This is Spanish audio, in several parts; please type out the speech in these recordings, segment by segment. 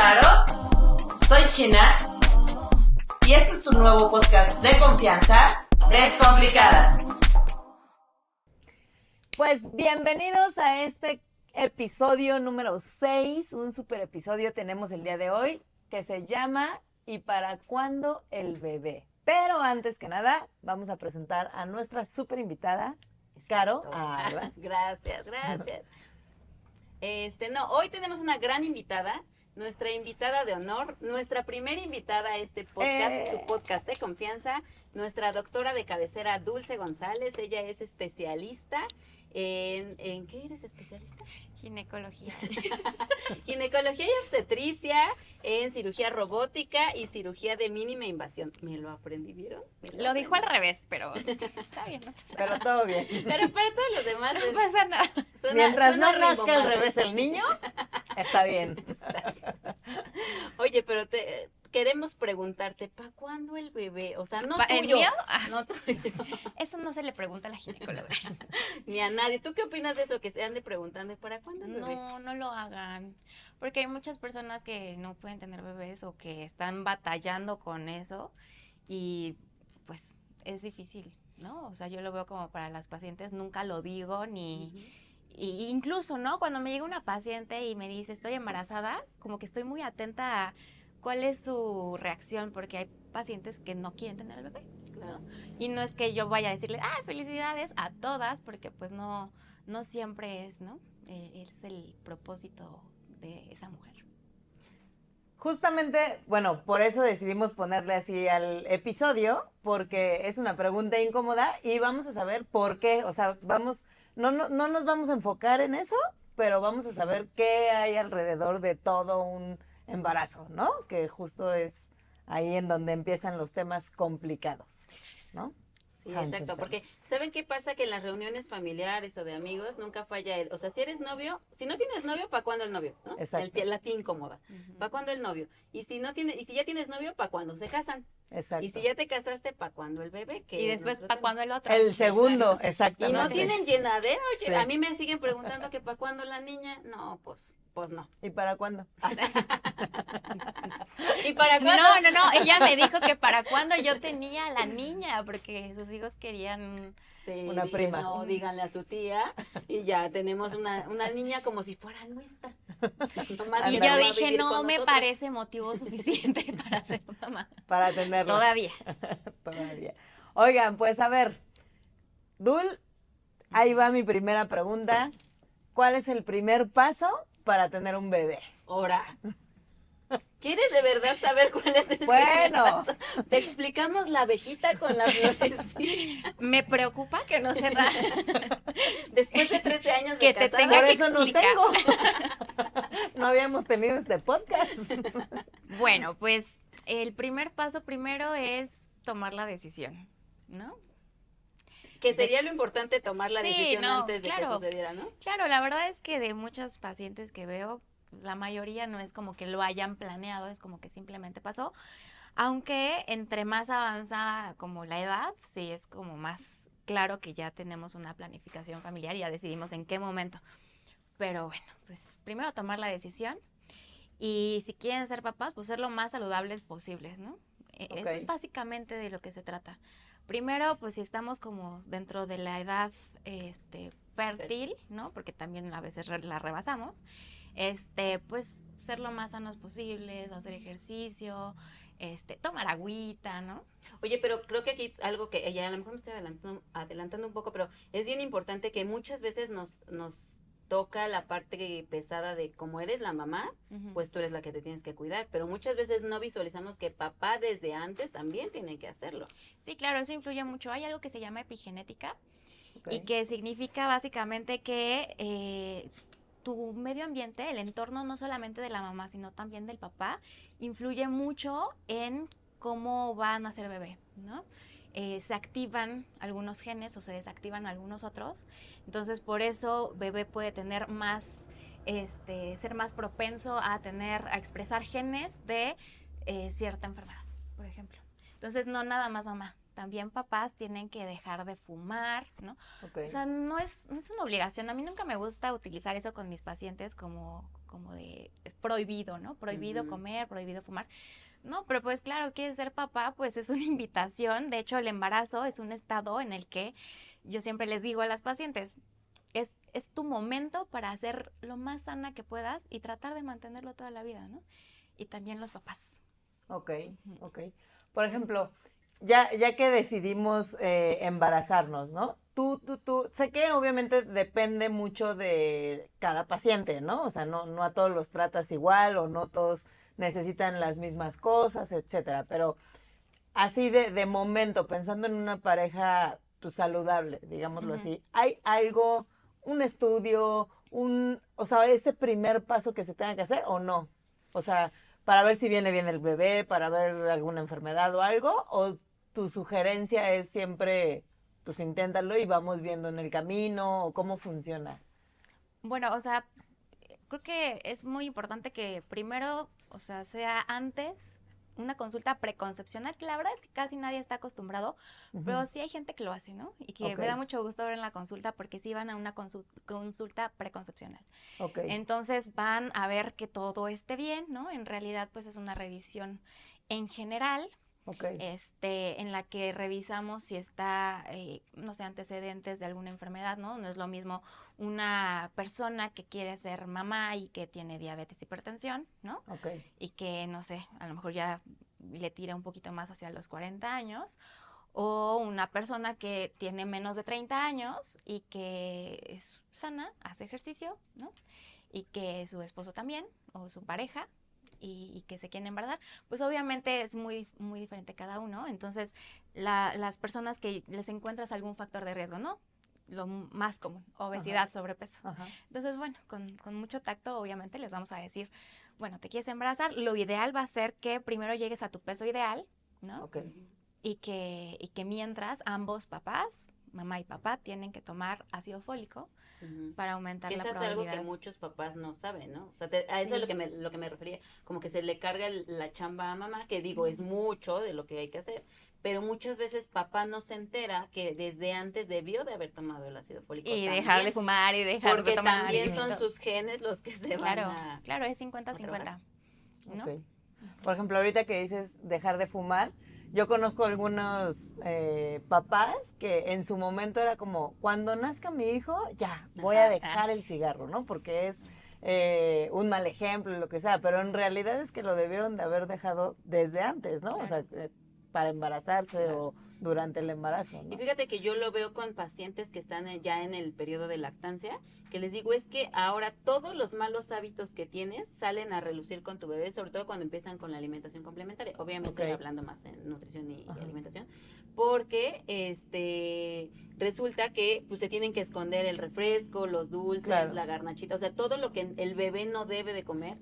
Caro, soy China y este es tu nuevo podcast de confianza, Descomplicadas. Pues bienvenidos a este episodio número 6, un super episodio tenemos el día de hoy que se llama ¿Y para cuándo el bebé? Pero antes que nada, vamos a presentar a nuestra super invitada, Caro Alba. Gracias. Hoy tenemos una gran invitada, nuestra invitada de honor, nuestra primera invitada a este podcast, su podcast de confianza, nuestra doctora de cabecera, Dulce González. Ella es especialista ¿en qué eres especialista? Ginecología. Ginecología y obstetricia, en cirugía robótica y cirugía de mínima invasión. ¿Me lo aprendí, vieron? Lo dijo al revés, pero está bien, no pasa Pero todo bien. Pero para todos los demás No pasa nada. Mientras no nazca al rimbombante. revés el niño, está bien. Oye, pero queremos preguntarte, ¿para cuándo el bebé? O sea, no ¿El tuyo, mío? no tuyo, Eso no se le pregunta a la ginecóloga. ni a nadie. ¿Tú qué opinas de eso? Que se ande preguntando, ¿para cuándo el bebé? No lo hagan. Porque hay muchas personas que no pueden tener bebés o que están batallando con eso y pues es difícil, ¿no? O sea, yo lo veo como para las pacientes, nunca lo digo ni... Y incluso, ¿no? Cuando me llega una paciente y me dice, estoy embarazada, como que estoy muy atenta a cuál es su reacción, porque hay pacientes que no quieren tener el bebé, Claro. ¿no? Y no es que yo vaya a decirle, felicidades a todas, porque pues no siempre es, ¿no? Es el propósito de esa mujer. Justamente, bueno, por eso decidimos ponerle así al episodio, porque es una pregunta incómoda y vamos a saber por qué. O sea, no nos vamos a enfocar en eso, pero vamos a saber qué hay alrededor de todo un embarazo, ¿no? Que justo es ahí en donde empiezan los temas complicados, ¿no? Sí, Chan, exacto, chan, chan. porque ¿saben qué pasa? Que en las reuniones familiares o de amigos nunca falla o sea, si eres novio, si no tienes novio, ¿para cuándo el novio? ¿No? Exacto. La tía incómoda. ¿Para cuándo el novio? Y si ya tienes novio, ¿para cuándo se casan? Exacto. Y si ya te casaste, ¿para cuándo el bebé? Que Y es después, nuestro ¿para tema. cuándo el otro? El segundo, Y exactamente. no tienen llenadera, oye, Sí. a mí me siguen preguntando que ¿para cuándo la niña? No, pues no. ¿Y para cuándo? ¿Y para cuándo? No, ella me dijo que para cuándo yo tenía a la niña, porque sus hijos querían... Sí, Una dije, prima. No, díganle a su tía y ya tenemos una niña como si fuera nuestra. Nomás Y que yo va a dije, vivir no con me nosotros. parece motivo suficiente para ser mamá. Para atenderlo. Todavía. Todavía. Oigan, pues a ver, Dul, ahí va mi primera pregunta. ¿Cuál es el primer paso para tener un bebé? Ahora, ¿quieres de verdad saber cuál es el Bueno. primer paso? Te explicamos la abejita con la florecita. Me preocupa que no sepa. Después de 13 años de Que te casada, tenga Por que eso no explicar. tengo. No habíamos tenido este podcast. Bueno, pues el primer paso primero es tomar la decisión, ¿no? que sería lo importante tomar la Sí, decisión no, antes de que claro. sucediera, ¿no? Claro, la verdad es que de muchos pacientes que veo, la mayoría no es como que lo hayan planeado, es como que simplemente pasó. Aunque entre más avanza como la edad, sí es como más claro que ya tenemos una planificación familiar y ya decidimos en qué momento. Pero bueno, pues primero tomar la decisión y si quieren ser papás, pues ser lo más saludables posibles, ¿no? Eso es básicamente de lo que se trata. Primero, pues si estamos como dentro de la edad fértil, ¿no? Porque también a veces la rebasamos, pues ser lo más sanos posibles, hacer ejercicio, tomar agüita, ¿no? Oye, pero creo que aquí algo que ya a lo mejor me estoy adelantando un poco, pero es bien importante que muchas veces nos toca la parte pesada de como eres la mamá, pues tú eres la que te tienes que cuidar, pero muchas veces no visualizamos que papá desde antes también tiene que hacerlo. Sí, claro, eso influye mucho. Hay algo que se llama epigenética y que significa básicamente que tu medio ambiente, el entorno no solamente de la mamá, sino también del papá, influye mucho en cómo va a nacer el bebé, ¿no? Se activan algunos genes o se desactivan algunos otros. Entonces, por eso bebé puede tener más, ser más propenso a expresar genes de cierta enfermedad, por ejemplo. Entonces, no nada más mamá, también papás tienen que dejar de fumar, ¿no? Ok. O sea, no es una obligación. A mí nunca me gusta utilizar eso con mis pacientes como de es prohibido, ¿no? Prohibido comer, prohibido fumar. No, pero pues claro, quieres ser papá, pues es una invitación. De hecho, el embarazo es un estado en el que yo siempre les digo a las pacientes, es tu momento para hacer lo más sana que puedas y tratar de mantenerlo toda la vida, ¿no? Y también los papás. Ok, ok. Por ejemplo, ya que decidimos embarazarnos, ¿no? Sé que obviamente depende mucho de cada paciente, ¿no? O sea, no a todos los tratas igual o no todos necesitan las mismas cosas, etcétera. Pero así de momento, pensando en una pareja pues, saludable, digámoslo así, ¿hay algo, un estudio, o sea, ese primer paso que se tenga que hacer o no? O sea, para ver si viene bien el bebé, para ver alguna enfermedad o algo, o tu sugerencia es siempre, pues inténtalo y vamos viendo en el camino, o cómo funciona. Bueno, o sea, creo que es muy importante que primero, o sea, sea antes una consulta preconcepcional, que la verdad es que casi nadie está acostumbrado, pero sí hay gente que lo hace, ¿no? Y que me da mucho gusto ver en la consulta porque sí van a una consulta preconcepcional. Ok. Entonces van a ver que todo esté bien, ¿no? En realidad, pues es una revisión en general. En la que revisamos si está, no sé, antecedentes de alguna enfermedad, ¿no? No es lo mismo una persona que quiere ser mamá y que tiene diabetes, hipertensión, ¿no? Y que, no sé, a lo mejor ya le tira un poquito más hacia los 40 años, o una persona que tiene menos de 30 años y que es sana, hace ejercicio, ¿no? Y que su esposo también, o su pareja, y que se quieren embarazar, pues obviamente es muy, muy diferente cada uno. Entonces, las personas que les encuentras algún factor de riesgo, ¿no? Lo más común, obesidad, sobrepeso. Entonces, bueno, con mucho tacto, obviamente, les vamos a decir, bueno, te quieres embarazar, lo ideal va a ser que primero llegues a tu peso ideal, ¿no? Y que mientras ambos papás, mamá y papá, tienen que tomar ácido fólico para aumentar la probabilidad. Eso es algo que muchos papás no saben, ¿no? O sea, a eso es lo que me refería, como que se le carga la chamba a mamá, que digo, es mucho de lo que hay que hacer, pero muchas veces papá no se entera que desde antes debió de haber tomado el ácido fólico. Y también, dejar de fumar y dejar de tomar. Porque también son sus genes los que se van a... Claro, es 50-50, ¿no? Por ejemplo, ahorita que dices dejar de fumar, yo conozco algunos papás que en su momento era como, cuando nazca mi hijo, ya, voy a dejar el cigarro, ¿no? Porque es un mal ejemplo, lo que sea, pero en realidad es que lo debieron de haber dejado desde antes, ¿no? O sea, para embarazarse o durante el embarazo, ¿no? Y fíjate que yo lo veo con pacientes que están ya en el periodo de lactancia, que les digo es que ahora todos los malos hábitos que tienes salen a relucir con tu bebé, sobre todo cuando empiezan con la alimentación complementaria, obviamente hablando más en nutrición y alimentación, porque resulta que pues se tienen que esconder el refresco, los dulces, la garnachita, o sea, todo lo que el bebé no debe de comer,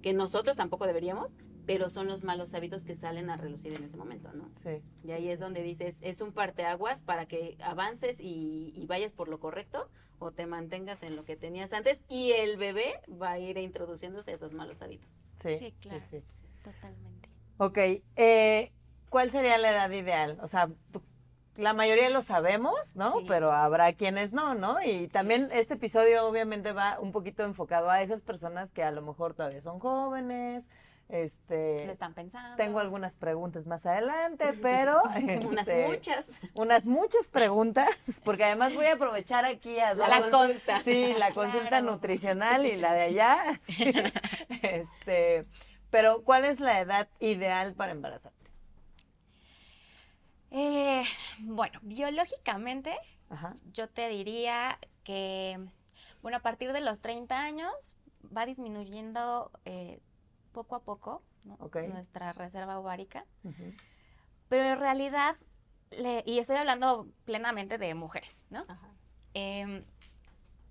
que nosotros tampoco deberíamos, pero son los malos hábitos que salen a relucir en ese momento, ¿no? Sí. Y ahí es donde dices, es un parteaguas para que avances y vayas por lo correcto o te mantengas en lo que tenías antes y el bebé va a ir introduciéndose esos malos hábitos. Sí, claro. Sí. Totalmente. Ok. ¿Cuál sería la edad ideal? O sea, la mayoría lo sabemos, ¿no? Sí. Pero habrá quienes no, ¿no? Y también este episodio obviamente va un poquito enfocado a esas personas que a lo mejor todavía son jóvenes. Lo están pensando. Tengo algunas preguntas más adelante, pero unas muchas preguntas, porque además voy a aprovechar aquí a la consulta. Sí, la consulta nutricional y la de allá. Sí. Pero ¿cuál es la edad ideal para embarazarte? Bueno, biológicamente yo te diría que, bueno, a partir de los 30 años va disminuyendo poco a poco, ¿no? Nuestra reserva ovárica, pero en realidad, y estoy hablando plenamente de mujeres, ¿no?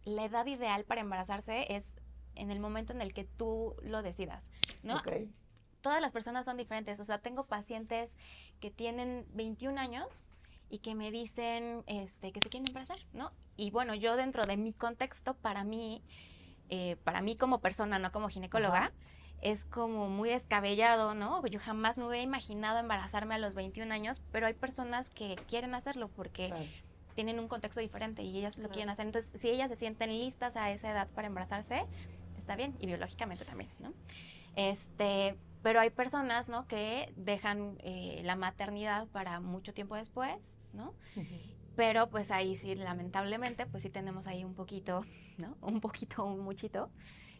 La edad ideal para embarazarse es en el momento en el que tú lo decidas, ¿no? Todas las personas son diferentes, o sea, tengo pacientes que tienen 21 años y que me dicen que se quieren embarazar, ¿no? Y bueno, yo dentro de mi contexto, para mí como persona, no como ginecóloga, es como muy descabellado, ¿no? Yo jamás me hubiera imaginado embarazarme a los 21 años, pero hay personas que quieren hacerlo porque Claro. tienen un contexto diferente y ellas lo Claro. quieren hacer. Entonces, si ellas se sienten listas a esa edad para embarazarse, está bien, y biológicamente también, ¿no? Pero hay personas, ¿no? Que dejan la maternidad para mucho tiempo después, ¿no? Pero pues ahí sí, lamentablemente, pues sí tenemos ahí un poquito, ¿no? Un poquito, un muchito,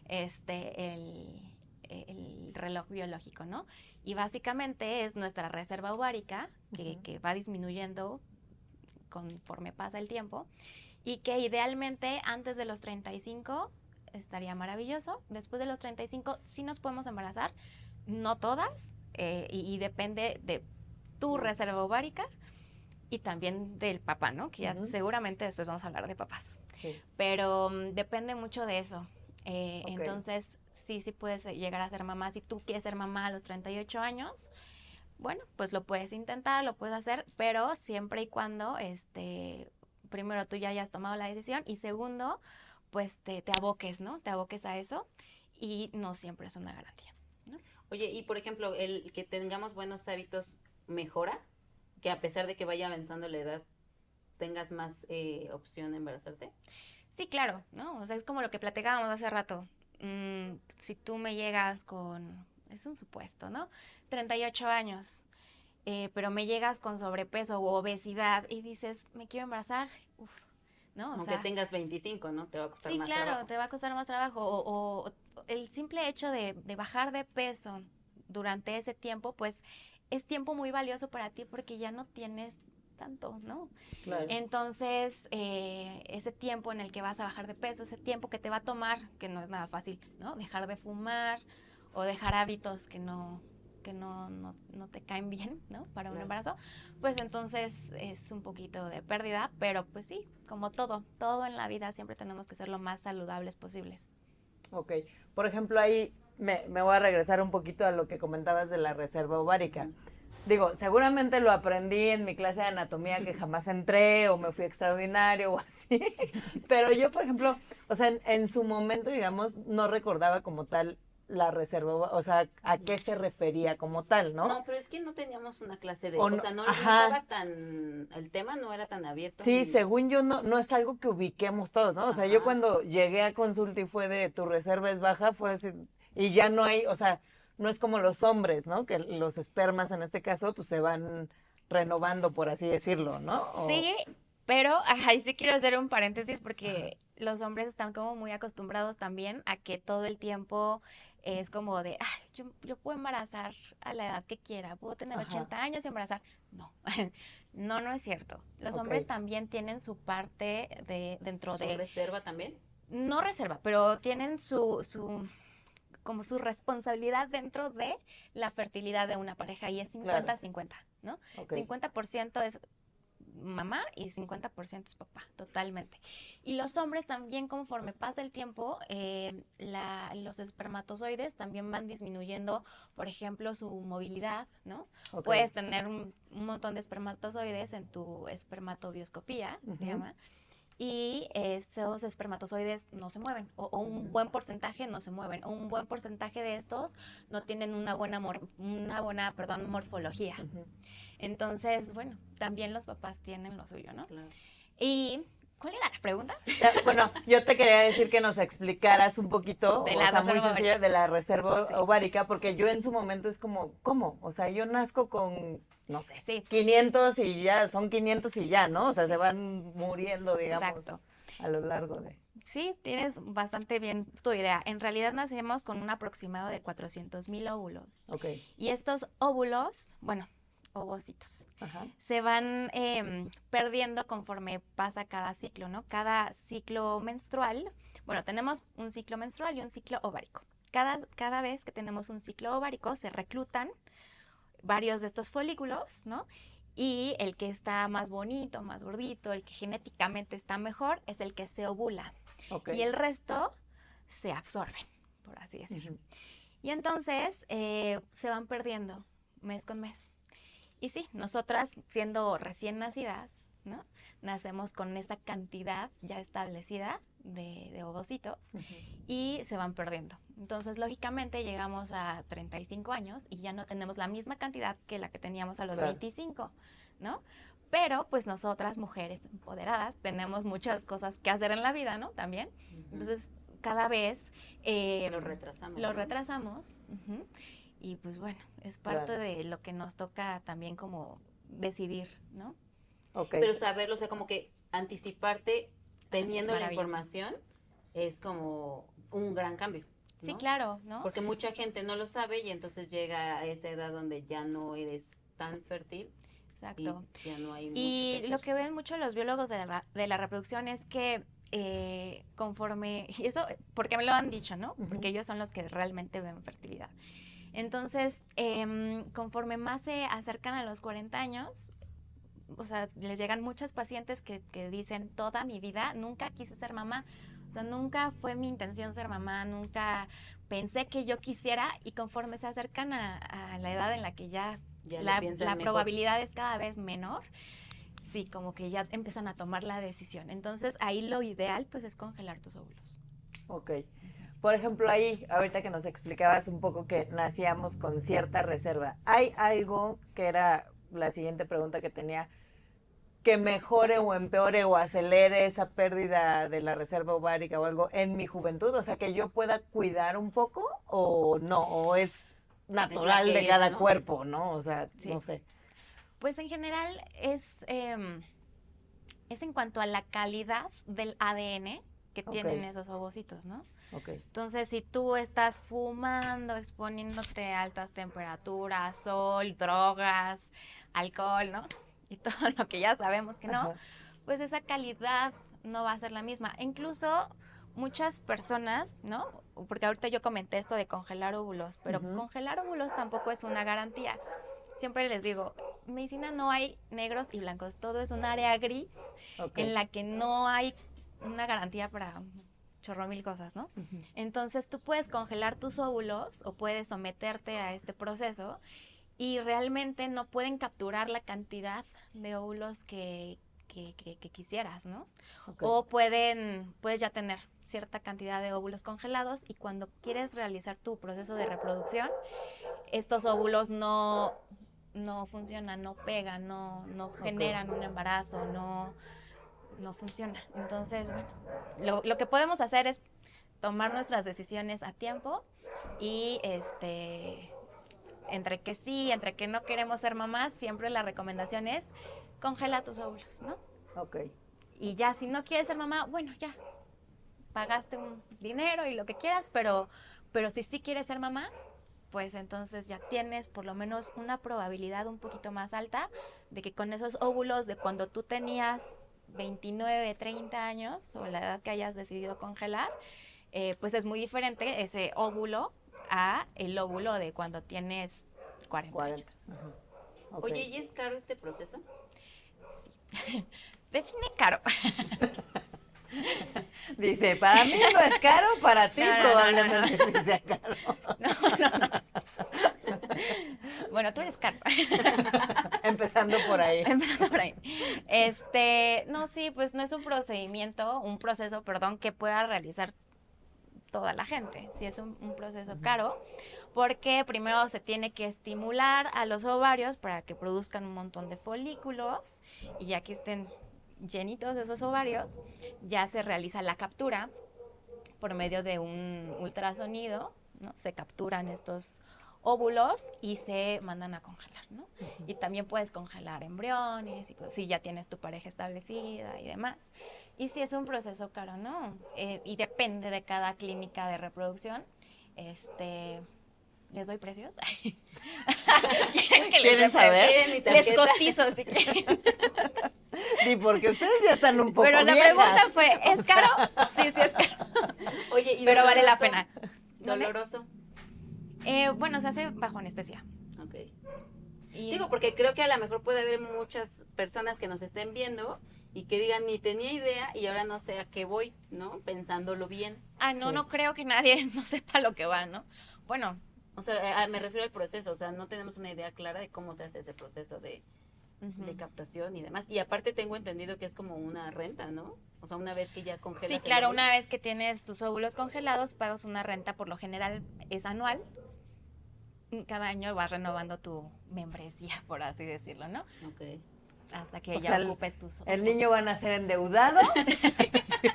el reloj biológico, ¿no? Y básicamente es nuestra reserva ovárica que va disminuyendo conforme pasa el tiempo y que idealmente antes de los 35 estaría maravilloso. Después de los 35 sí nos podemos embarazar, no todas, y depende de tu reserva ovárica y también del papá, ¿no? Que ya seguramente después vamos a hablar de papás. Sí. Pero depende mucho de eso. Ok. Entonces, sí puedes llegar a ser mamá. Si tú quieres ser mamá a los 38 años, bueno, pues lo puedes intentar, lo puedes hacer, pero siempre y cuando, primero tú ya hayas tomado la decisión y segundo, pues te aboques, ¿no? Te aboques a eso y no siempre es una garantía, ¿no? Oye, y por ejemplo, el que tengamos buenos hábitos mejora, que a pesar de que vaya avanzando la edad, tengas más opción de embarazarte. Sí, claro, ¿no? O sea, es como lo que platicábamos hace rato. Si tú me llegas con, es un supuesto, ¿no? 38 años, pero me llegas con sobrepeso u obesidad y dices, me quiero embarazar, uf, ¿no? O Aunque sea, tengas 25, ¿no? Te va a costar sí, más claro, trabajo. te va a costar más trabajo. O el simple hecho de bajar de peso durante ese tiempo, pues es tiempo muy valioso para ti porque ya no tienes tanto, ¿no? Claro. Entonces, ese tiempo en el que vas a bajar de peso, ese tiempo que te va a tomar, que no es nada fácil, ¿no? Dejar de fumar o dejar hábitos que no te caen bien, ¿no? Para un Claro. embarazo, pues entonces es un poquito de pérdida, pero pues sí, como todo en la vida siempre tenemos que ser lo más saludables posibles. Ok. Por ejemplo, ahí me voy a regresar un poquito a lo que comentabas de la reserva ovárica. Digo, seguramente lo aprendí en mi clase de anatomía que jamás entré o me fui extraordinario o así. Pero yo, por ejemplo, o sea, en su momento, digamos, no recordaba como tal la reserva, o sea, a qué se refería como tal, ¿no? No, pero es que no teníamos una clase de, O o no, sea, no ajá. estaba tan, el tema no era tan abierto. Sí, ni- según yo no es algo que ubiquemos todos, ¿no? O sea, yo Ajá. cuando llegué a consulta y fue de tu reserva es baja, fue así, y ya no hay, o sea, no es como los hombres, ¿no? Que los espermas en este caso, pues se van renovando, por así decirlo, ¿no? Sí, pero ahí sí quiero hacer un paréntesis porque los hombres están como muy acostumbrados también a que todo el tiempo es como de, ay, yo puedo embarazar a la edad que quiera, puedo tener Ajá. 80 años y embarazar. No, no es cierto. Los Ok. hombres también tienen su parte dentro ¿Su de, reserva también? no reserva, pero tienen como su responsabilidad dentro de la fertilidad de una pareja y es 50-50, ¿no? Ok. 50% es mamá y 50% es papá, totalmente. Y los hombres también, conforme pasa el tiempo, los espermatozoides también van disminuyendo, por ejemplo, su movilidad, ¿no? Ok. Puedes tener un montón de espermatozoides en tu espermatobioscopía, se llama, y esos espermatozoides no se mueven, o un buen porcentaje no se mueven, o un buen porcentaje de estos no tienen una buena morfología. Entonces, bueno, también los papás tienen lo suyo, ¿no? Claro. ¿Y cuál era la pregunta? Bueno, yo te quería decir que nos explicaras un poquito, De o la sea, muy reserva sencillo, de la reserva Sí. ovárica, porque yo en su momento es como, ¿cómo? O sea, yo nazco con, no sé, Sí. 500 y ya, son 500 y ya, ¿no? O sea, se van muriendo, digamos, Exacto. a lo largo de... Sí, tienes bastante bien tu idea. En realidad nacemos con un aproximado de 400,000 óvulos. Ok. Y estos óvulos, bueno, ovocitos, Ajá. se van perdiendo conforme pasa cada ciclo, ¿no? Cada ciclo menstrual, bueno, tenemos un ciclo menstrual y un ciclo ovárico. Cada vez que tenemos un ciclo ovárico se reclutan varios de estos folículos, ¿no? Y el que está más bonito, más gordito, el que genéticamente está mejor, es el que se ovula. Ok. Y el resto se absorben, por así decirlo. Y entonces se van perdiendo mes con mes. Y sí, nosotras siendo recién nacidas, ¿no? Nacemos con esa cantidad ya establecida de ovocitos y se van perdiendo. Entonces, lógicamente, llegamos a 35 años y ya no tenemos la misma cantidad que la que teníamos a los 25, ¿no? Pero, pues, nosotras, mujeres empoderadas, tenemos muchas cosas que hacer en la vida, ¿no? También. Entonces, cada vez lo retrasamos. Lo retrasamos. Y, pues, bueno, es parte de lo que nos toca también como decidir, ¿no? Okay. Pero saberlo, o sea, como que anticiparte teniendo la información es como un gran cambio, ¿no? Sí, claro, ¿no? Porque mucha gente no lo sabe y entonces llega a esa edad donde ya no eres tan fértil. Exacto. Y ya no hay mucho Y que hacer. lo que ven mucho los biólogos de la reproducción es que conforme, y eso porque me lo han dicho, ¿no? Porque ellos son los que realmente ven fertilidad. Entonces, conforme más se acercan a los 40 años, o sea, les llegan muchas pacientes que dicen, toda mi vida nunca quise ser mamá. O sea, nunca fue mi intención ser mamá, nunca pensé que yo quisiera, y conforme se acercan a la edad en la que ya la probabilidad es cada vez menor, sí, como que ya empiezan a tomar la decisión. Entonces, ahí lo ideal, pues, es congelar tus óvulos. Ok. Por ejemplo, ahí, ahorita que nos explicabas un poco que nacíamos con cierta reserva, ¿hay algo que era la siguiente pregunta que tenía, que mejore o empeore o acelere esa pérdida de la reserva ovárica o algo en mi juventud? O sea, que yo pueda cuidar un poco o no, o es natural de cada cuerpo, ¿no? O sea, no sé. Pues en general es en cuanto a la calidad del ADN que tienen esos ovocitos, ¿no? Entonces, si tú estás fumando, exponiéndote a altas temperaturas, sol, drogas, alcohol, ¿no? Y todo lo que ya sabemos que no, pues esa calidad no va a ser la misma. Incluso muchas personas, ¿no? Porque ahorita yo comenté esto de congelar óvulos, pero congelar óvulos tampoco es una garantía. Siempre les digo, en medicina no hay negros y blancos, todo es un área gris en la que no hay una garantía para chorro mil cosas, ¿no? Entonces tú puedes congelar tus óvulos o puedes someterte a este proceso y realmente no pueden capturar la cantidad de óvulos que quisieras, ¿no? O puedes ya tener cierta cantidad de óvulos congelados y cuando quieres realizar tu proceso de reproducción, estos óvulos no funcionan, no pegan, no generan un embarazo, no funciona. Entonces, bueno, lo que podemos hacer es tomar nuestras decisiones a tiempo y entre que sí, entre que no queremos ser mamás, siempre la recomendación es congela tus óvulos, ¿no? Y ya si no quieres ser mamá, bueno, ya pagaste un dinero y lo que quieras, pero si sí quieres ser mamá, pues entonces ya tienes por lo menos una probabilidad un poquito más alta de que con esos óvulos de cuando tú tenías 29, 30 años o la edad que hayas decidido congelar, pues es muy diferente ese óvulo a el óvulo de cuando tienes 40 años. Oye, ¿y es caro este proceso? Sí. Define caro. Dice, para mí no es caro, para ti probablemente sí sea caro. No. Bueno, tú eres caro. Empezando por ahí. No, sí, pues no es un proceso, que pueda realizar toda la gente. Sí es un proceso caro, porque primero se tiene que estimular a los ovarios para que produzcan un montón de folículos y ya que estén llenitos de esos ovarios, ya se realiza la captura por medio de un ultrasonido, ¿no? Se capturan estos óvulos y se mandan a congelar, ¿no? Y también puedes congelar embriones, si ya tienes tu pareja establecida y demás. Y si es un proceso caro, ¿no? Y depende de cada clínica de reproducción. ¿Les doy precios? ¿Quieren saber? Les cotizo si quieren. Sí, porque ustedes ya están un poco Pero la viejas. pregunta fue, ¿es caro? Sí, es caro. Oye, ¿y pero vale la pena. ¿Doloroso? Bueno, se hace bajo anestesia. Ok. Digo, porque creo que a lo mejor puede haber muchas personas que nos estén viendo y que digan, ni tenía idea y ahora no sé a qué voy, ¿no? Pensándolo bien. No creo que nadie no sepa lo que va, ¿no? Bueno. O sea, me refiero al proceso, o sea, no tenemos una idea clara de cómo se hace ese proceso de de captación y demás. Y aparte tengo entendido que es como una renta, ¿no? O sea, una vez que ya congelas Sí, el claro, óvulo. una vez que tienes tus óvulos congelados, pagas una renta, por lo general es anual. Cada año vas renovando tu membresía, por así decirlo, ¿no? Ok. Hasta que O ya sea, ocupes tus El óvulos. niño va a nacer endeudado. Sí,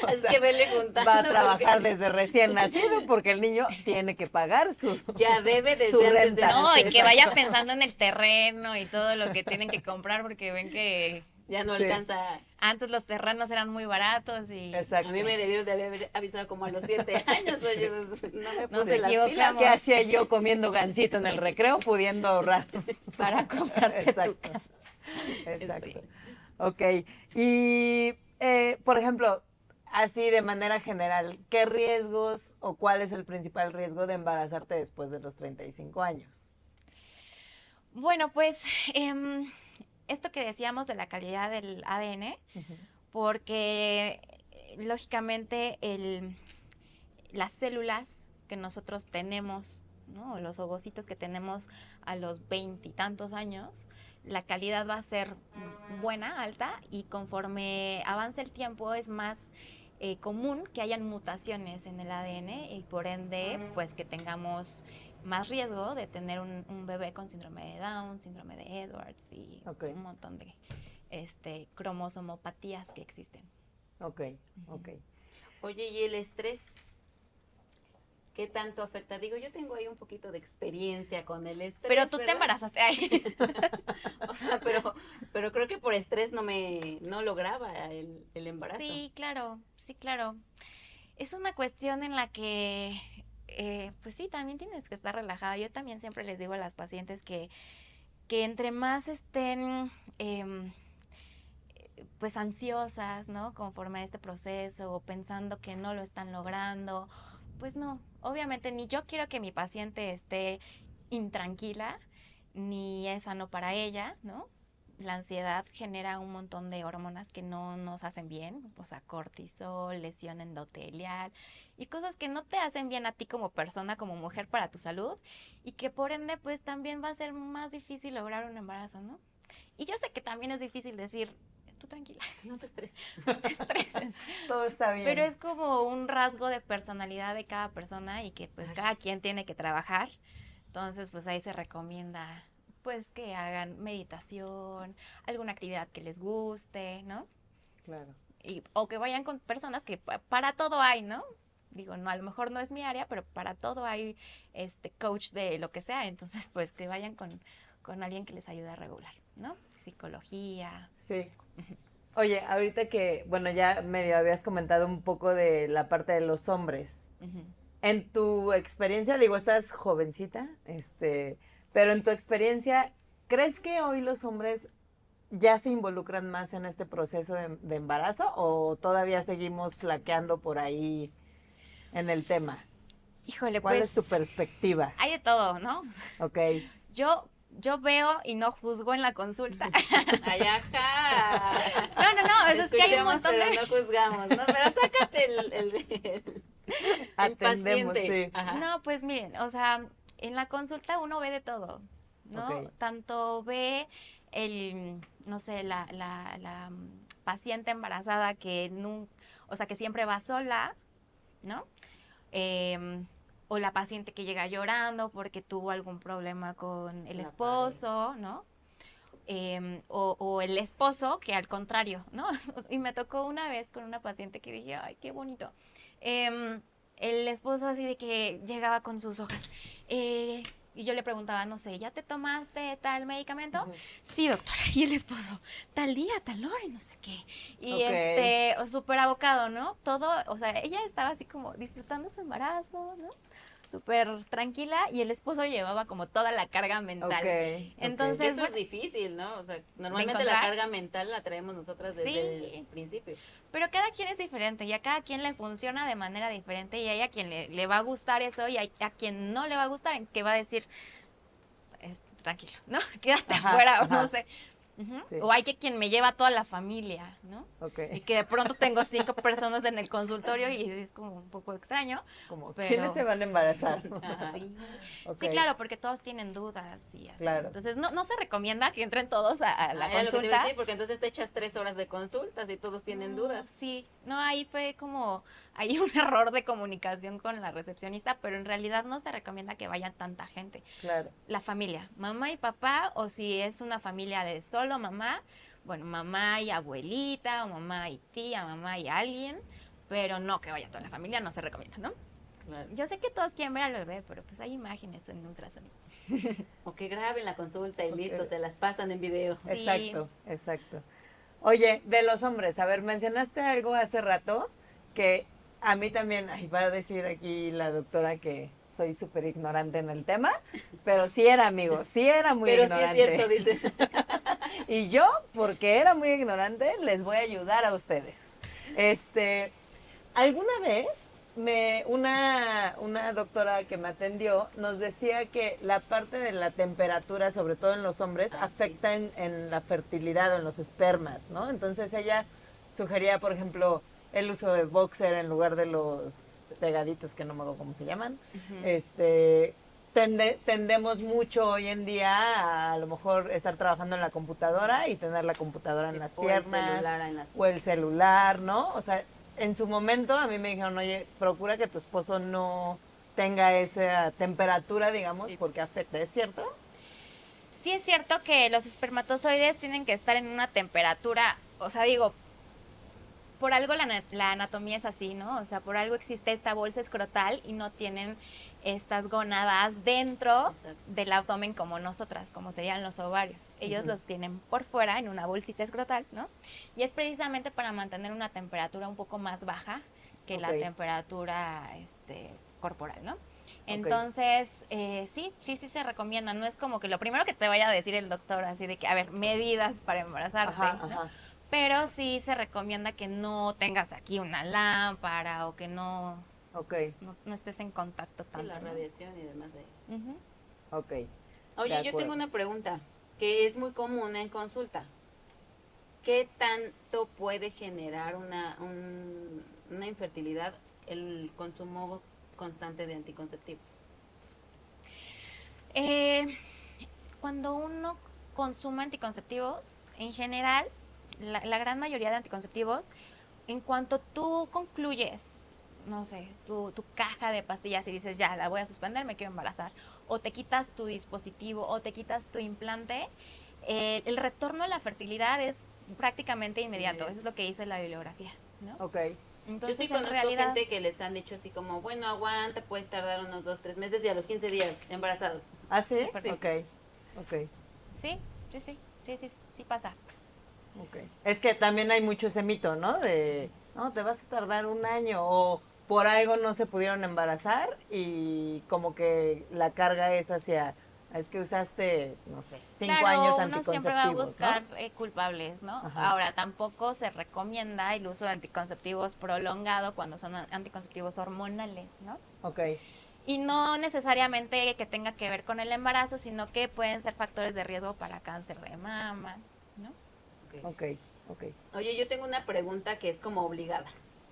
o Es sea, que vele juntando. va a trabajar porque desde recién nacido porque el niño tiene que pagar su, ya debe desde su antes de renta. No, y nacer. que vaya pensando en el terreno y todo lo que tienen que comprar, porque ven que Ya no Sí. alcanza. antes los terrenos eran muy baratos y Exacto. A mí me debieron de haber avisado como a los 7 años. Oye, pues, no me Nos puse las pilas. equivocamos. ¿Qué hacía yo comiendo gansito en el recreo pudiendo ahorrar? para comprarte tu Exacto. casa. Exacto. Sí. Ok. Y, por ejemplo, así de manera general, ¿qué riesgos o cuál es el principal riesgo de embarazarte después de los 35 años? Bueno, pues esto que decíamos de la calidad del ADN, porque lógicamente las células que nosotros tenemos, ¿no? Los ovocitos que tenemos a los 20 y tantos años, la calidad va a ser buena, alta, y conforme avance el tiempo es más común que hayan mutaciones en el ADN y por ende pues que tengamos más riesgo de tener un bebé con síndrome de Down, síndrome de Edwards y Ok. un montón de cromosomopatías que existen. Ok, ok. Oye, ¿y el estrés? ¿Qué tanto afecta? Digo, yo tengo ahí un poquito de experiencia con el estrés. Pero tú te ¿verdad? embarazaste. Ay. O sea, pero creo que por estrés no lograba el embarazo. Sí, claro, sí, claro. Es una cuestión en la que, pues sí, también tienes que estar relajada. Yo también siempre les digo a las pacientes que entre más estén, pues ansiosas, ¿no? Conforme a este proceso o pensando que no lo están logrando, pues no. Obviamente ni yo quiero que mi paciente esté intranquila, ni es sano para ella, ¿no? La ansiedad genera un montón de hormonas que no nos hacen bien, o sea, cortisol, lesión endotelial y cosas que no te hacen bien a ti como persona, como mujer para tu salud y que por ende pues también va a ser más difícil lograr un embarazo, ¿no? Y yo sé que también es difícil decir, tú tranquila, No te estreses. no te estreses, Todo está bien. pero es como un rasgo de personalidad de cada persona y que pues cada quien tiene que trabajar, entonces pues ahí se recomienda pues que hagan meditación, alguna actividad que les guste, ¿no? Claro. O que vayan con personas que para todo hay, ¿no? Digo, no, a lo mejor no es mi área, pero para todo hay coach de lo que sea, entonces pues que vayan con alguien que les ayude a regular, ¿no? Psicología. Sí. Oye, ahorita que, bueno, ya medio habías comentado un poco de la parte de los hombres. Ujú. En tu experiencia, digo, estás jovencita, pero en tu experiencia, ¿crees que hoy los hombres ya se involucran más en este proceso de embarazo o todavía seguimos flaqueando por ahí en el tema? Híjole, ¿Cuál pues es tu perspectiva? hay de todo, ¿no? Ok. Yo veo y no juzgo en la consulta. Ay, ajá. No, eso es que hay un Escuchamos, montón pero de... no juzgamos, ¿no? Pero sácate el Atendemos, paciente. sí. Ajá. No, pues miren, o sea, en la consulta uno ve de todo, ¿no? Ok. Tanto ve no sé, la paciente embarazada que o sea, que siempre va sola, ¿no? O la paciente que llega llorando porque tuvo algún problema con el La esposo, ¿no? O el esposo que al contrario, ¿no? Y me tocó una vez con una paciente que dije, ay, qué bonito. El esposo así de que llegaba con sus hojas. Y yo le preguntaba, no sé, ¿ya te tomaste tal medicamento? Ujú. Sí, doctora. Y el esposo, tal día, tal hora, y no sé qué. Y Ok. súper abocado, ¿no? Todo, o sea, ella estaba así como disfrutando su embarazo, ¿no? Súper tranquila y el esposo llevaba como toda la carga mental. Ok. Entonces, Que eso bueno, es difícil, ¿no? O sea, normalmente la encontrar. carga mental la traemos nosotras desde Sí. el principio. Pero cada quien es diferente y a cada quien le funciona de manera diferente y hay a quien le va a gustar eso y hay a quien no le va a gustar, que va a decir, tranquilo, ¿no? Quédate Ajá, afuera o ajá. no sé. Ujú. Sí. O hay quien me lleva a toda la familia, ¿no? Ok. Y que de pronto tengo 5 personas en el consultorio y es como un poco extraño. Como, Pero- ¿quiénes se van a embarazar? Ajá. Sí. Ok. Sí, claro, porque todos tienen dudas y así. Claro. Entonces, no se recomienda que entren todos a la Era lo que te iba a consulta. decir, porque entonces te echas 3 horas de consultas y todos tienen No, dudas. Sí, no, ahí fue como, hay un error de comunicación con la recepcionista, pero en realidad no se recomienda que vaya tanta gente. Claro. La familia, mamá y papá, o si es una familia de solo mamá, bueno, mamá y abuelita, o mamá y tía, mamá y alguien, pero no que vaya toda la familia, no se recomienda, ¿no? Claro. Yo sé que todos quieren ver al bebé, pero pues hay imágenes en ultrasonido. O que graben la consulta y Ok. listo, se las pasan en video. Sí. Exacto, exacto. Oye, de los hombres, a ver, mencionaste algo hace rato que a mí también, ay, va a decir aquí la doctora que soy súper ignorante en el tema, pero sí era, amigo, sí era muy Pero ignorante. sí es cierto, dices. Y yo, porque era muy ignorante, les voy a ayudar a ustedes. Alguna vez una doctora que me atendió nos decía que la parte de la temperatura, sobre todo en los hombres, afecta en la fertilidad o en los espermas, ¿no? Entonces ella sugería, por ejemplo, el uso de boxer en lugar de los pegaditos, que no me acuerdo cómo se llaman. Tendemos mucho hoy en día a lo mejor estar trabajando en la computadora y tener la computadora en las O el piernas celular en las... o el celular, ¿no? O sea, en su momento a mí me dijeron, oye, procura que tu esposo no tenga esa temperatura, digamos, Sí. porque afecta, ¿es cierto? Sí es cierto que los espermatozoides tienen que estar en una temperatura, o sea, digo, por algo la anatomía es así, ¿no? O sea, por algo existe esta bolsa escrotal y no tienen estas gónadas dentro Exacto. del abdomen como nosotras, como serían los ovarios. Ellos Ujú. los tienen por fuera en una bolsita escrotal, ¿no? Y es precisamente para mantener una temperatura un poco más baja que la Ok. temperatura corporal, ¿no? Entonces, sí se recomienda. No es como que lo primero que te vaya a decir el doctor, así de que, a ver, medidas para embarazarte, Ajá, ¿no? ajá. Pero sí se recomienda que no tengas aquí una lámpara o que no Ok, estés en contacto Sí, tanto. la ¿no? radiación y demás de... Ujú. ok. Oye, De yo acuerdo. tengo una pregunta que es muy común en consulta. ¿Qué tanto puede generar una infertilidad el consumo constante de anticonceptivos? Cuando uno consume anticonceptivos, en general, la gran mayoría de anticonceptivos, en cuanto tú concluyes, no sé, tu caja de pastillas y dices, ya, la voy a suspender, me quiero embarazar, o te quitas tu dispositivo, o te quitas tu implante, el retorno a la fertilidad es prácticamente inmediato. Eso es lo que dice la bibliografía, ¿no? Ok, Entonces, Yo sí en conozco realidad, gente que les han dicho así como, bueno, aguanta, puedes tardar unos 2-3 meses y a los 15 días embarazados. ¿ah, sí? Sí. Ok, ok. sí pasa. Ok. Es que también hay mucho ese mito, ¿no? De, no, te vas a tardar un año o por algo no se pudieron embarazar y como que la carga es hacia, es que usaste, no sé, 5 Claro, años uno siempre va a anticonceptivos, buscar ¿no? culpables, ¿no? Ajá. Ahora, tampoco se recomienda el uso de anticonceptivos prolongado cuando son anticonceptivos hormonales, ¿no? Ok, Y no necesariamente que tenga que ver con el embarazo, sino que pueden ser factores de riesgo para cáncer de mama, ¿no? Ok. ok. Oye, yo tengo una pregunta que es como obligada.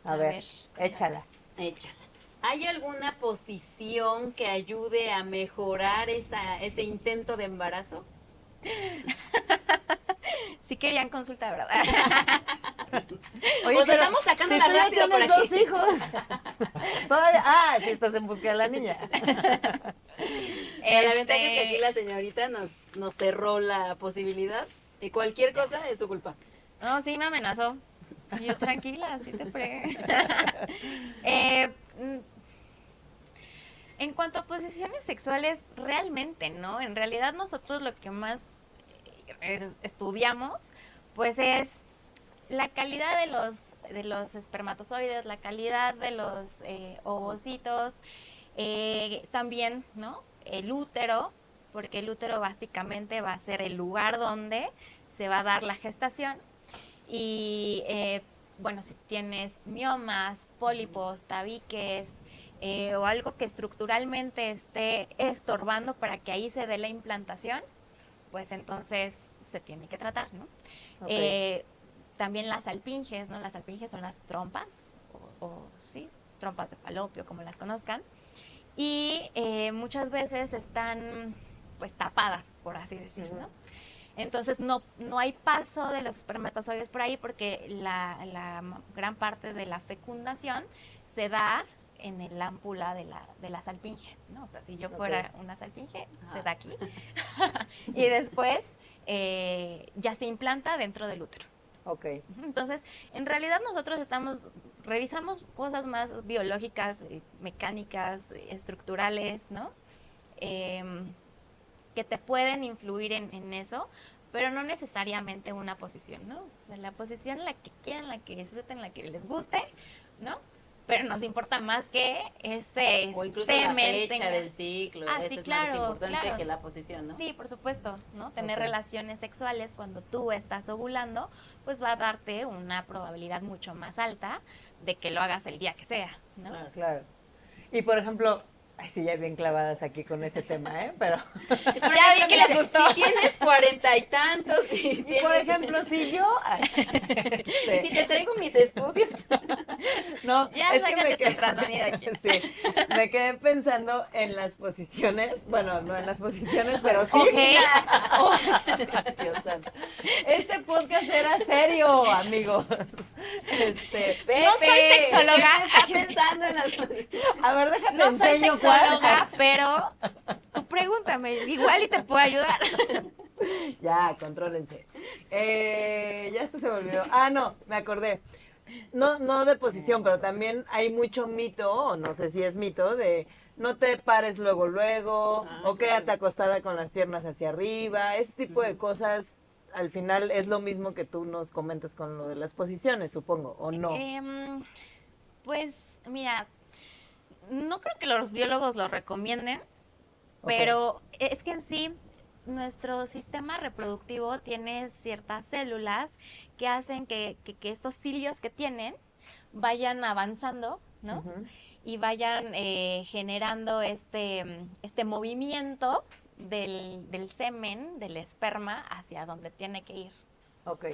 A A ver, ver. échala. Échala. ¿Hay alguna posición que ayude a mejorar ese intento de embarazo? Sí querían consulta, de verdad. Oye, O sea, pero estamos sacando si la tú ya rápido tienes por 2 aquí. hijos. Todavía, si estás en busca de la niña. La ventaja es que aquí la señorita nos cerró la posibilidad y cualquier cosa es su culpa. No, sí me amenazó. Y yo, tranquila, sí te fregué. En cuanto a posiciones sexuales, realmente, ¿no? En realidad nosotros lo que más estudiamos, pues es la calidad de los espermatozoides, la calidad de los ovocitos, también, ¿no? El útero, porque el útero básicamente va a ser el lugar donde se va a dar la gestación. Y bueno, si tienes miomas, pólipos, tabiques o algo que estructuralmente esté estorbando para que ahí se dé la implantación, pues entonces se tiene que tratar, ¿no? Ok. También las alpinges, ¿no? Las alpinges son las trompas, sí, trompas de falopio, como las conozcan. Y muchas veces están, pues, tapadas, por así decirlo, ¿no? Entonces no hay paso de los espermatozoides por ahí porque la gran parte de la fecundación se da en el ámpula de la salpinge, ¿no? O sea, si yo fuera una salpinge, se da aquí. Y después ya se implanta dentro del útero. Ok. Entonces, en realidad nosotros revisamos cosas más biológicas, mecánicas, estructurales, ¿no? Que te pueden influir en eso, pero no necesariamente una posición, ¿no? O sea, la posición en la que quieran, la que disfruten, la que les guste, ¿no? Pero nos importa más que ese O incluso semen la fecha del ciclo. Ah, eso sí, es claro, más importante claro. que la posición, ¿no? Sí, por supuesto, ¿no? Tener Ok. relaciones sexuales cuando tú estás ovulando, pues va a darte una probabilidad mucho más alta de que lo hagas el día que sea, ¿no? Claro. Claro. Y por ejemplo, ay, sí, ya bien clavadas aquí con ese tema, ¿eh? Pero, Ya vi que les gustó. Si tienes 40 y tantos y tienes... por ejemplo, si yo... Y si te traigo mis estudios. No, Ya es que sácate me tu quedé, ultrasonido aquí. sí, me quedé pensando en las posiciones, bueno, no en las posiciones, pero sí. Ok. Dios santo. Este podcast era serio, amigos. Pepe, No soy sexóloga. Está pensando en las... A ver, déjate No soy enseño sexóloga, cuántas. pero tú pregúntame, igual y te puedo ayudar. Ya, contrólense. Ya esto se me olvidó. Ah, no, me acordé. No de posición, pero también hay mucho mito, o no sé si es mito, de no te pares luego, o quédate acostada con las piernas hacia arriba. Ese tipo de cosas, al final, es lo mismo que tú nos comentas con lo de las posiciones, supongo, ¿o no? Pues mira, no creo que los biólogos lo recomienden, Ok. pero es que en sí nuestro sistema reproductivo tiene ciertas células que hacen que estos cilios que tienen vayan avanzando, ¿no? Ujú. Y vayan generando este movimiento del semen, del esperma, hacia donde tiene que ir, Ok,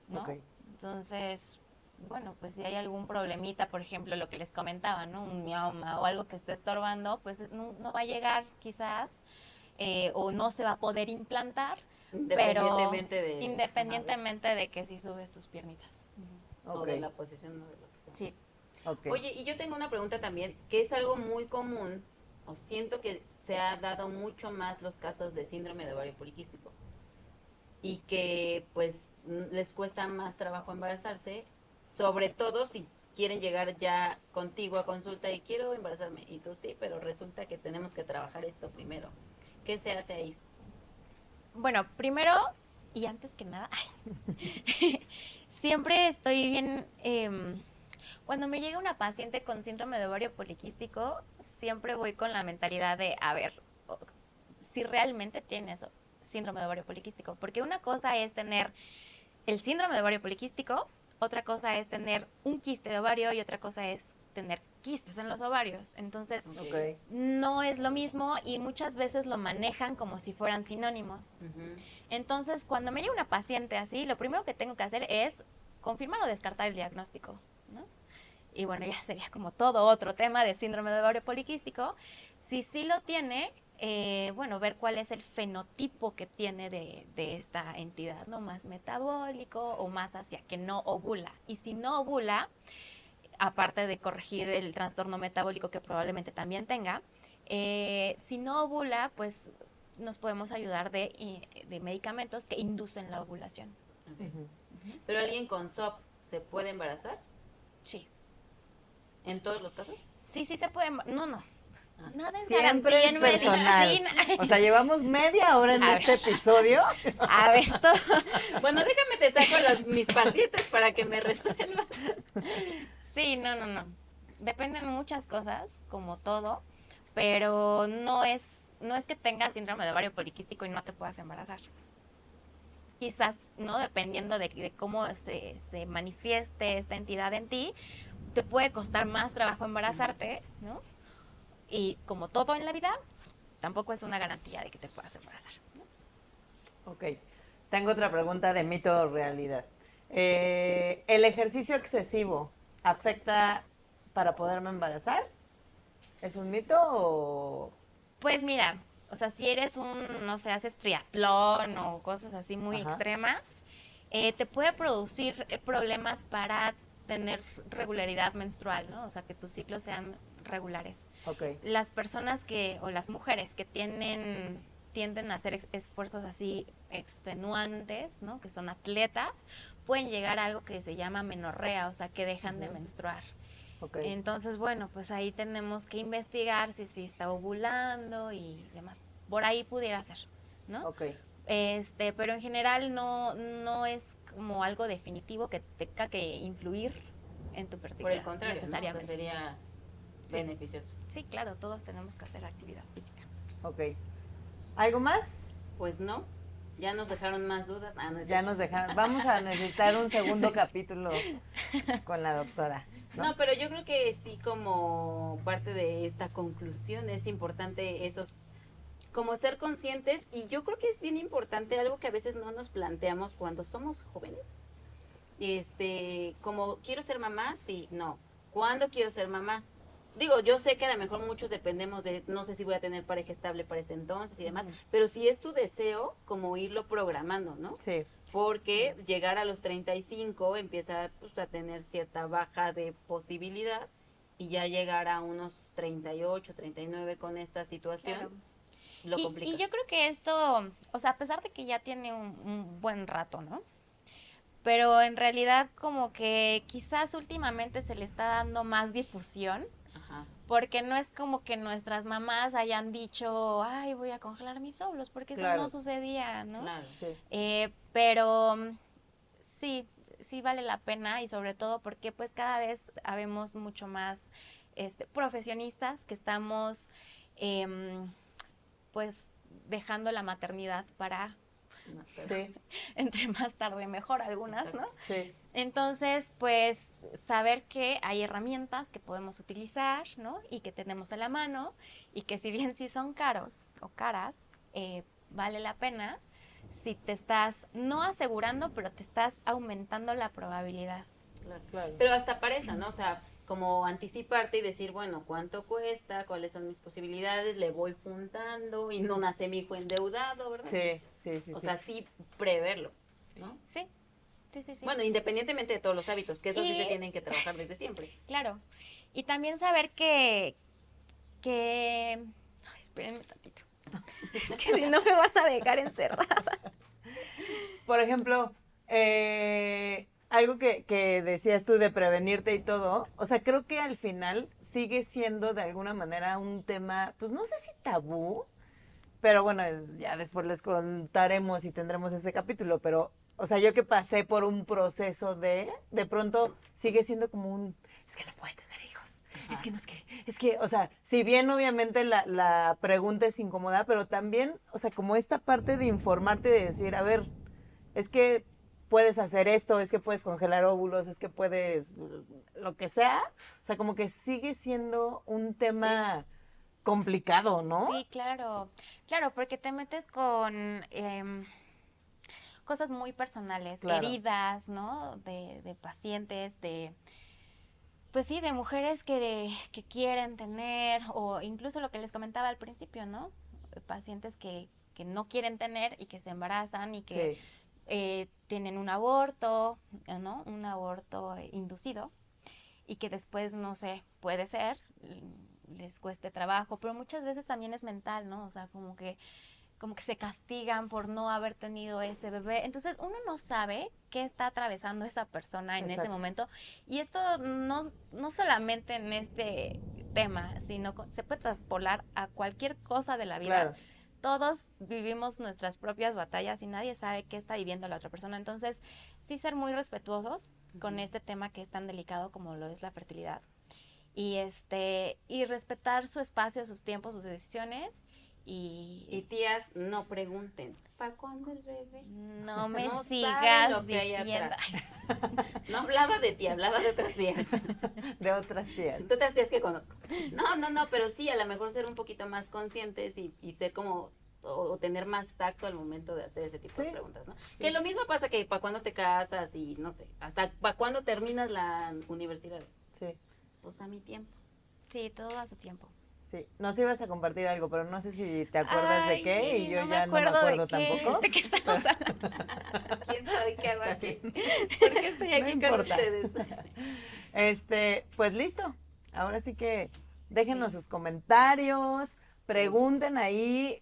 ¿no? ok. Entonces, bueno, pues si hay algún problemita, por ejemplo, lo que les comentaba, ¿no? Un mioma o algo que esté estorbando, pues no va a llegar quizás, o no se va a poder implantar, Independientemente de... independientemente de que si subes tus piernitas. O Ok, de la posición o de lo que sea. Sí. ok. Oye, y yo tengo una pregunta también, que es algo muy común, o siento que se ha dado mucho más los casos de síndrome de ovario poliquístico, y que pues les cuesta más trabajo embarazarse, sobre todo si quieren llegar ya contigo a consulta y quiero embarazarme, y tú sí, pero resulta que tenemos que trabajar esto primero. ¿Qué se hace ahí? Bueno, primero y antes que nada, siempre estoy bien. Cuando me llega una paciente con síndrome de ovario poliquístico, siempre voy con la mentalidad de, a ver, si realmente tienes síndrome de ovario poliquístico. Porque una cosa es tener el síndrome de ovario poliquístico, otra cosa es tener un quiste de ovario y otra cosa es tener quistes en los ovarios. Entonces, Ok. no es lo mismo y muchas veces lo manejan como si fueran sinónimos. Entonces, cuando me llega una paciente así, lo primero que tengo que hacer es confirmar o descartar el diagnóstico, ¿no? Y bueno, ya sería como todo otro tema del síndrome de ovario poliquístico. Si sí lo tiene, bueno, ver cuál es el fenotipo que tiene de esta entidad, ¿no? Más metabólico o más hacia que no ovula. Y si no ovula, aparte de corregir el trastorno metabólico que probablemente también tenga, si no ovula, pues nos podemos ayudar de medicamentos que inducen la ovulación. Ujú. ¿Pero alguien con SOP se puede embarazar? Sí. ¿En todos los casos? Sí se puede. No. Nada es Siempre garantía es en personal. medicina. O sea, llevamos media hora en A este ver. episodio. A ver, todo. Bueno, déjame te saco mis pacientes para que me resuelvan. Sí, no. Dependen muchas cosas, como todo, pero no es que tengas síndrome de ovario poliquístico y no te puedas embarazar. Quizás, ¿no? Dependiendo de cómo se manifieste esta entidad en ti, te puede costar más trabajo embarazarte, ¿no? Y como todo en la vida, tampoco es una garantía de que te puedas embarazar, ¿no? Ok. Tengo otra pregunta de mito o realidad. ¿El ejercicio excesivo afecta para poderme embarazar? ¿Es un mito o...? Pues mira, o sea, si eres no sé, haces triatlón o cosas así muy Ajá. extremas, te puede producir problemas para tener regularidad menstrual, ¿no? O sea, que tus ciclos sean regulares. Ok. Las personas o las mujeres que tienden a hacer esfuerzos así extenuantes, ¿no? Que son atletas, pueden llegar a algo que se llama menorrea, o sea, que dejan de menstruar. Ok. Entonces, bueno, pues ahí tenemos que investigar si está ovulando y demás. Por ahí pudiera ser, ¿no? Ok. Pero en general no es como algo definitivo que tenga que influir en tu fertilidad. Por el contrario, ¿no? O sea, necesariamente. sería beneficioso. Sí, claro, todos tenemos que hacer actividad física. Ok. ¿Algo más? Pues no, ya nos dejaron más dudas. Ah, no es Ya cierto. nos dejaron. Vamos a necesitar un segundo capítulo con la doctora. No, pero yo creo que sí, como parte de esta conclusión es importante como ser conscientes, y yo creo que es bien importante algo que a veces no nos planteamos cuando somos jóvenes. Como quiero ser mamá, sí, no. ¿Cuándo quiero ser mamá? Digo, yo sé que a lo mejor muchos dependemos de, no sé si voy a tener pareja estable para ese entonces y demás, pero si es tu deseo, como irlo programando, ¿no? Sí. Porque llegar a los 35 empieza pues, a tener cierta baja de posibilidad, y ya llegar a unos 38, 39 con esta situación, Claro. lo complica. Y yo creo que esto, o sea, a pesar de que ya tiene un buen rato, ¿no? Pero en realidad como que quizás últimamente se le está dando más difusión, Ajá. porque no es como que nuestras mamás hayan dicho, ay, voy a congelar mis óvulos, porque eso Claro. no sucedía, ¿no? Claro. Sí. Pero sí vale la pena, y sobre todo porque pues cada vez habemos mucho más profesionistas que estamos pues dejando la maternidad para Más tarde. Sí. entre más tarde mejor algunas, ¿no? Exacto. Sí. Entonces, pues saber que hay herramientas que podemos utilizar, ¿no? Y que tenemos a la mano, y que si bien sí son caros o caras, vale la pena si te estás no asegurando, pero te estás aumentando la probabilidad. Claro. Claro. Pero hasta para eso, ¿no? O sea, como anticiparte y decir, bueno, ¿cuánto cuesta? ¿Cuáles son mis posibilidades? Le voy juntando y no nace mi hijo endeudado, ¿verdad? Sí. O sea, sí preverlo, ¿no? Sí. Bueno, independientemente de todos los hábitos, que eso sí Y- se tienen que trabajar desde siempre. Claro. Y también saber que... Ay, espérenme tantito. Es que si no me van a dejar encerrada. Por ejemplo, algo que decías tú de prevenirte y todo, o sea, creo que al final sigue siendo de alguna manera un tema, pues no sé si tabú, pero bueno, ya después les contaremos y tendremos ese capítulo, pero, o sea, yo que pasé por un proceso de pronto sigue siendo como es que no puede tener hijos, Ajá. es que, o sea, si bien obviamente la pregunta es incómoda, pero también, o sea, como esta parte de informarte, de decir, a ver, es que puedes hacer esto, es que puedes congelar óvulos, es que puedes lo que sea, o sea, como que sigue siendo un tema complicado, ¿no? Sí, claro, porque te metes con cosas muy personales, Claro. heridas, ¿no? De pacientes, pues sí, de mujeres que quieren tener, o incluso lo que les comentaba al principio, ¿no? Pacientes que no quieren tener y que se embarazan y que Sí. tienen un aborto, ¿no? Un aborto inducido, y que después, no sé, puede ser, les cueste trabajo, pero muchas veces también es mental, ¿no? O sea, como que se castigan por no haber tenido ese bebé. Entonces uno no sabe qué está atravesando esa persona en ese Exacto. momento. Y esto no solamente en este tema, sino se puede traspolar a cualquier cosa de la vida. Claro. Todos vivimos nuestras propias batallas y nadie sabe qué está viviendo la otra persona. Entonces, sí ser muy respetuosos con este tema que es tan delicado como lo es la fertilidad. Y respetar su espacio, sus tiempos, sus decisiones. Y tías, no pregunten, ¿para cuándo el bebé? No me No saben sigas lo que hay diciendo. atrás. No hablaba de ti, hablaba de otras tías. De otras tías. De otras tías que conozco. No, pero sí, a lo mejor ser un poquito más conscientes y ser como o tener más tacto al momento de hacer ese tipo Sí. de preguntas, ¿no? Sí, Que lo sí, mismo pasa que para cuando te casas y no sé, hasta para cuando terminas la universidad. Sí, Pues a mi tiempo. Sí, todo a su tiempo. sí. Nos ibas a compartir algo, pero no sé si te acuerdas de Ay, qué y yo no me ya no me acuerdo de acuerdo qué. tampoco. ¿De qué estamos hablando? ¿Quién sabe qué hago Está aquí? bien. ¿Por qué estoy No aquí con importa. ustedes? Pues listo. Ahora sí que déjenos sus comentarios, pregunten ahí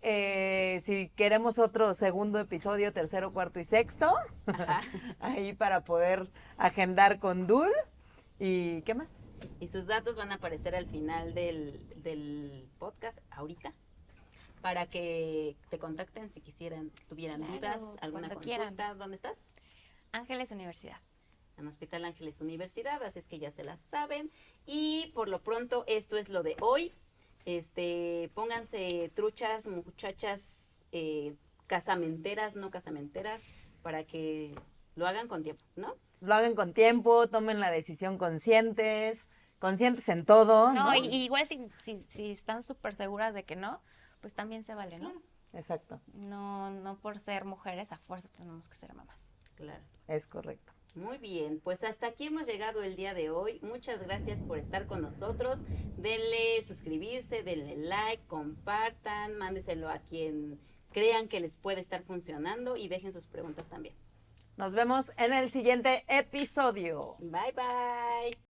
si queremos otro segundo episodio, tercero, cuarto y sexto, Ajá. ahí para poder agendar con Dul. ¿Y qué más? Y sus datos van a aparecer al final del podcast ahorita para que te contacten si tuvieran Claro, dudas, alguna cuando consulta. quieran. ¿Dónde estás? Ángeles Universidad. En Hospital Ángeles Universidad, así es que ya se las saben. Y por lo pronto, esto es lo de hoy. Pónganse truchas, muchachas, casamenteras, no casamenteras, para que lo hagan con tiempo, ¿no? Lo hagan con tiempo, tomen la decisión conscientes en todo, ¿no? No, igual si están súper seguras de que no, pues también se vale, ¿no? Claro. Exacto, No por ser mujeres a fuerza tenemos que ser mamás. Claro. es correcto. Muy bien, pues hasta aquí hemos llegado el día de hoy. Muchas gracias por estar con nosotros. Denle suscribirse, denle like, compartan, mándeselo a quien crean que les puede estar funcionando y dejen sus preguntas también. Nos vemos en el siguiente episodio. Bye bye.